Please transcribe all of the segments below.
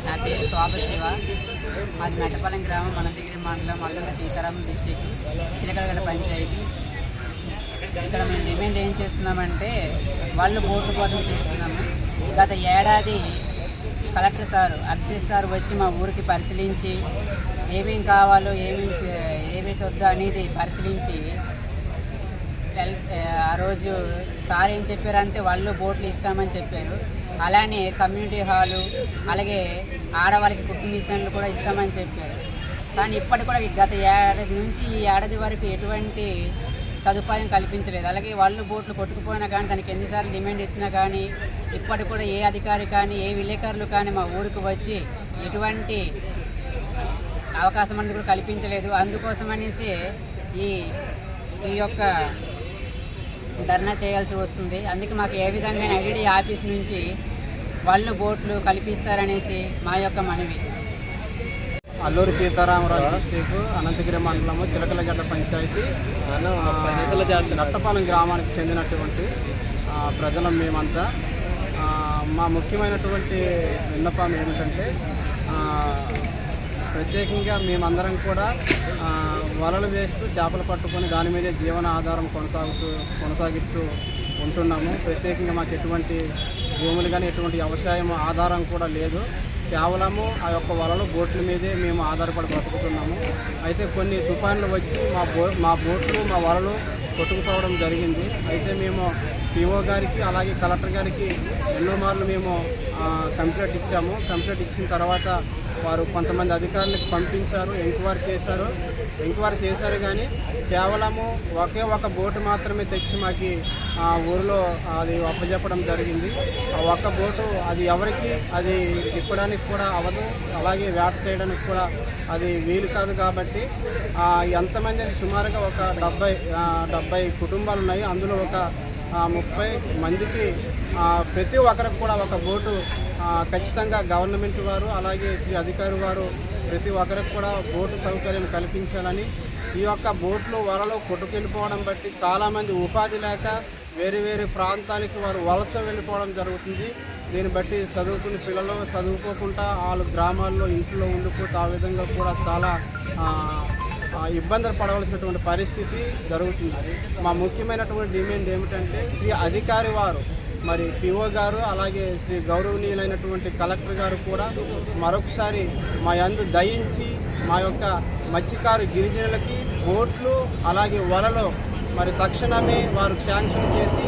నా పేరు శోభశివ. మాది మెట్టపాలెం గ్రామం, అనంతగిరి మండలం, అల్లూరు సీతారాం డిస్టిక్, చిలకలగడ్డ పంచాయతీ. ఇక్కడ మేము డిమాండ్ ఏం చేస్తున్నామంటే వాళ్ళు బోర్డు కోసం చేస్తున్నాము. గత ఏడాది కలెక్టర్ సార్ అభిషేక్ సార్ వచ్చి మా ఊరికి పరిశీలించి ఏమేమి కావాలో ఏమేమి వద్దో అనేది పరిశీలించి ఆ రోజు సార్ ఏం చెప్పారంటే వాళ్ళు బోట్లు ఇస్తామని చెప్పారు. అలానే కమ్యూనిటీ హాలు, అలాగే ఆడవాళ్ళకి కుటుంబ మిషన్లు కూడా ఇస్తామని చెప్పారు. కానీ ఇప్పటి కూడా గత ఏడాది నుంచి ఈ ఏడాది వరకు ఎటువంటి సదుపాయం కల్పించలేదు. అలాగే వాళ్ళు బోట్లు కొట్టుకుపోయినా కానీ దానికి ఎన్నిసార్లు డిమాండ్ ఇచ్చినా కానీ ఇప్పటికి కూడా ఏ అధికారి కానీ ఏ విలేకరులు కానీ మా ఊరికి వచ్చి ఎటువంటి అవకాశం అనేది కూడా కల్పించలేదు. అందుకోసం అనేసి ఈ యొక్క ధర్నా చేయాల్సి వస్తుంది. అందుకే మాకు ఏ విధంగా ఐడిడి ఆఫీస్ నుంచి వాళ్ళు బోట్లు కల్పిస్తారనేసి మా యొక్క మనవి. అల్లూరు సీతారామరాజు డిస్టిక్, అనంతగిరి మండలము, చిలకలగడ్డ పంచాయతీ, మెట్టపాలెం గ్రామానికి చెందినటువంటి ప్రజలం మేమంతా. మా ముఖ్యమైనటువంటి విన్నపం ఏమిటంటే ప్రత్యేకంగా మేమందరం కూడా వలలు వేస్తూ చేపలు పట్టుకొని దాని మీదే జీవన ఆధారం కొనసాగిస్తూ ఉంటున్నాము. ప్రత్యేకంగా మాకు ఎటువంటి భూములు కానీ ఎటువంటి వ్యవసాయం ఆధారం కూడా లేదు. కేవలము ఆ యొక్క వలలు బోట్ల మీదే మేము ఆధారపడి బ్రతుకుతున్నాము. అయితే కొన్ని తుఫాన్లు వచ్చి మా బోట్లు మా వలలు కొట్టుకుపోవడం జరిగింది. అయితే మేము పిఓ గారికి అలాగే కలెక్టర్ గారికి ఎన్నో మార్లు మేము కంప్లైంట్ ఇచ్చాము. కంప్లైంట్ ఇచ్చిన తర్వాత వారు కొంతమంది అధికారులకు పంపించారు, ఎంక్వైరీ చేశారు కానీ కేవలము ఒకే ఒక బోటు మాత్రమే తెచ్చి మాకు ఊరిలో అది అప్పచెప్పడం జరిగింది. ఆ ఒక్క బోటు అది ఎవరికి అది తిప్పడానికి కూడా అవ్వదు, అలాగే వేట చేయడానికి కూడా అది వీలు కాదు. కాబట్టి ఎంతమంది సుమారుగా ఒక 70 కుటుంబాలు ఉన్నాయి. అందులో ఒక 30 మందికి ప్రతి ఒక్కరికి కూడా ఒక బోటు ఖచ్చితంగా గవర్నమెంట్ వారు అలాగే శ్రీ అధికారి వారు ప్రతి ఒక్కరికి కూడా బోటు సౌకర్యం కల్పించాలని. ఈ యొక్క బోట్లు వలలో కొట్టుకెళ్ళిపోవడం బట్టి చాలామంది ఉపాధి లేక వేరే వేరే ప్రాంతానికి వారు వలస వెళ్ళిపోవడం జరుగుతుంది. దీన్ని బట్టి చదువుకుని పిల్లలు చదువుకోకుండా వాళ్ళు గ్రామాల్లో ఇంట్లో ఉండిపోతే ఆ విధంగా కూడా చాలా ఇబ్బందులు పడవలసినటువంటి పరిస్థితి జరుగుతుంది. మా ముఖ్యమైనటువంటి డిమాండ్ ఏమిటంటే శ్రీ అధికారి వారు మరి పిఓ గారు అలాగే శ్రీ గౌరవనీయులైనటువంటి కలెక్టర్ గారు కూడా మరొకసారి మా యందు దయించి మా యొక్క మత్స్యకారు గిరిజనులకి బోట్లు అలాగే వలలో మరి తక్షణమే వారు శాంక్షన్ చేసి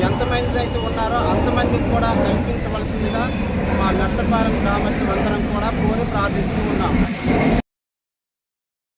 ఎంతమంది అయితే ఉన్నారో అంతమందికి కూడా కల్పించవలసిందిగా మా మెట్టపాలెం గ్రామస్తులందరం కూడా కోరి ప్రార్థిస్తూ ఉన్నాం.